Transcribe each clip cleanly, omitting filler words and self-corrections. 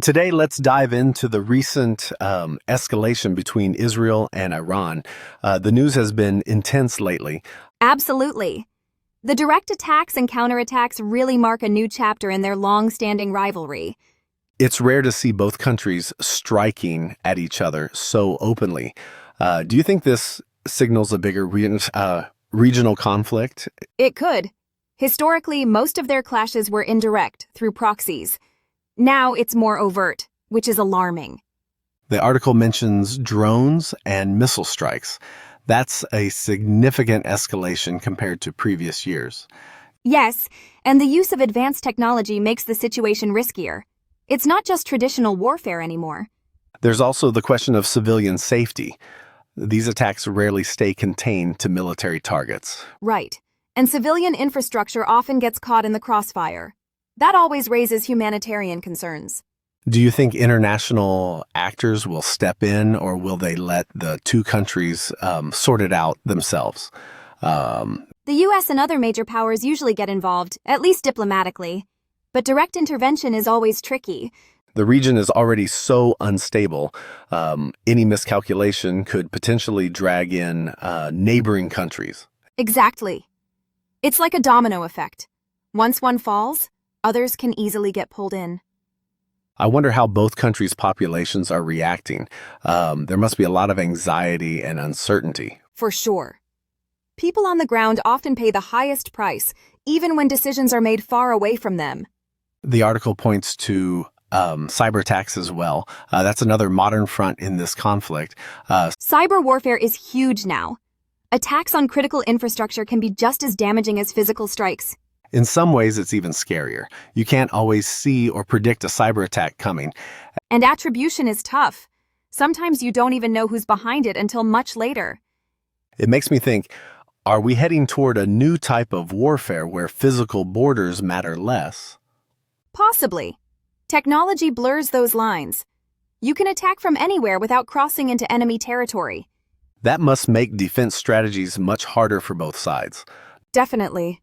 Today, let's dive into the recent escalation between Israel and Iran. The news has been intense lately. Absolutely. The direct attacks and counterattacks really mark a new chapter in their long-standing rivalry. It's rare to see both countries striking at each other so openly. Do you think this signals a bigger regional conflict? It could. Historically, most of their clashes were indirect, through proxies. Now it's more overt, which is alarming. The article mentions drones and missile strikes. That's a significant escalation compared to previous years. Yes, and the use of advanced technology makes the situation riskier. It's not just traditional warfare anymore. There's also the question of civilian safety. These attacks rarely stay contained to military targets. Right. And civilian infrastructure often gets caught in the crossfire. That always raises humanitarian concerns. Do you think international actors will step in, or will they let the two countries sort it out themselves? The U.S. and other major powers usually get involved, at least diplomatically. But direct intervention is always tricky. The region is already so unstable. Any miscalculation could potentially drag in neighboring countries. Exactly. It's like a domino effect. Once one falls, others can easily get pulled in. I wonder how both countries' populations are reacting. There must be a lot of anxiety and uncertainty. For sure. People on the ground often pay the highest price, even when decisions are made far away from them. The article points to cyber attacks as well. That's another modern front in this conflict. Cyber warfare is huge now. Attacks on critical infrastructure can be just as damaging as physical strikes. In some ways, it's even scarier. You can't always see or predict a cyber attack coming. And attribution is tough. Sometimes you don't even know who's behind it until much later. It makes me think, are we heading toward a new type of warfare where physical borders matter less? Possibly. Technology blurs those lines. You can attack from anywhere without crossing into enemy territory. That must make defense strategies much harder for both sides. Definitely.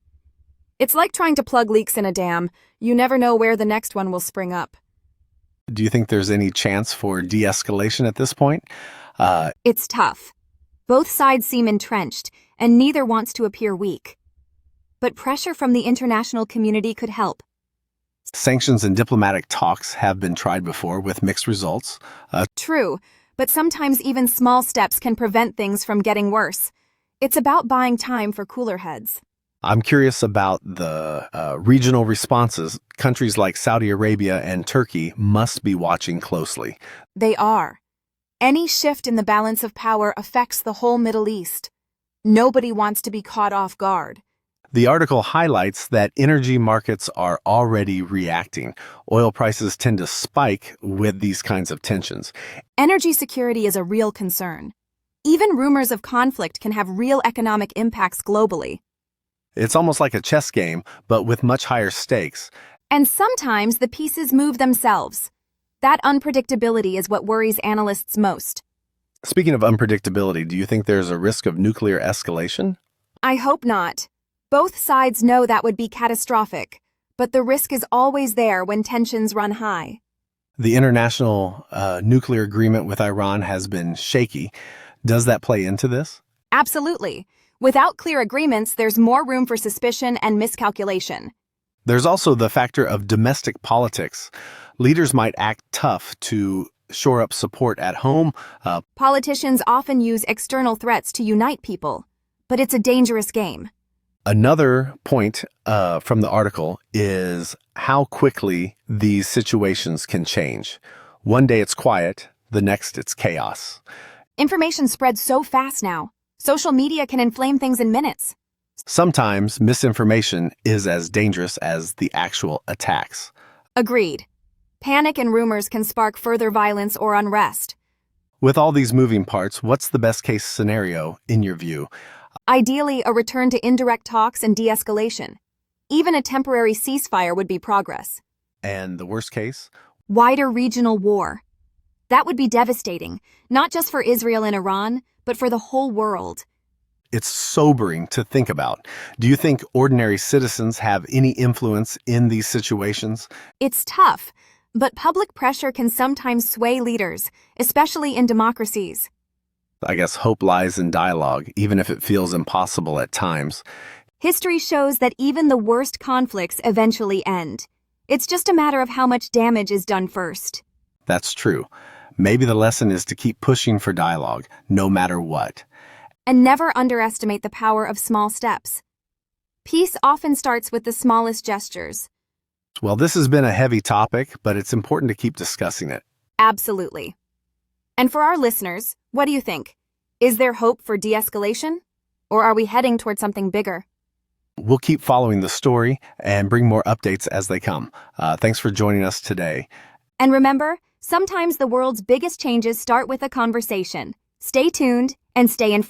It's like trying to plug leaks in a dam. You never know where the next one will spring up. Do you think there's any chance for de-escalation at this point? It's tough. Both sides seem entrenched, and neither wants to appear weak. But pressure from the international community could help. Sanctions and diplomatic talks have been tried before with mixed results. True, but sometimes even small steps can prevent things from getting worse. It's about buying time for cooler heads. I'm curious about the regional responses. Countries like Saudi Arabia and Turkey must be watching closely. They are. Any shift in the balance of power affects the whole Middle East. Nobody wants to be caught off guard. The article highlights that energy markets are already reacting. Oil prices tend to spike with these kinds of tensions. Energy security is a real concern. Even rumors of conflict can have real economic impacts globally. It's almost like a chess game, but with much higher stakes. And sometimes the pieces move themselves. That unpredictability is what worries analysts most. Speaking of unpredictability, do you think there's a risk of nuclear escalation? I hope not. Both sides know that would be catastrophic, but the risk is always there when tensions run high. The international nuclear agreement with Iran has been shaky. Does that play into this? Absolutely. Without clear agreements, there's more room for suspicion and miscalculation. There's also the factor of domestic politics. Leaders might act tough to shore up support at home. Politicians often use external threats to unite people, but it's a dangerous game. Another point from the article is how quickly these situations can change. One day it's quiet, the next it's chaos. Information spreads so fast now. Social media can inflame things in minutes. Sometimes misinformation is as dangerous as the actual attacks. Agreed. Panic and rumors can spark further violence or unrest. With all these moving parts, what's the best case scenario in your view? Ideally, a return to indirect talks and de-escalation. Even a temporary ceasefire would be progress. And the worst case? Wider regional war. That would be devastating, not just for Israel and Iran, but for the whole world. It's sobering to think about. Do you think ordinary citizens have any influence in these situations? It's tough, But public pressure can sometimes sway leaders, especially in democracies. I guess hope lies in dialogue, even if it feels impossible at times. History shows that even the worst conflicts eventually end. It's just a matter of how much damage is done first. That's true. Maybe the lesson is to keep pushing for dialogue, no matter what. And never underestimate the power of small steps. Peace often starts with the smallest gestures. Well, this has been a heavy topic, but it's important to keep discussing it. Absolutely. And for our listeners, what do you think? Is there hope for de-escalation? Or are we heading toward something bigger? We'll keep following the story and bring more updates as they come. Thanks for joining us today. And remember, sometimes the world's biggest changes start with a conversation. Stay tuned and stay informed.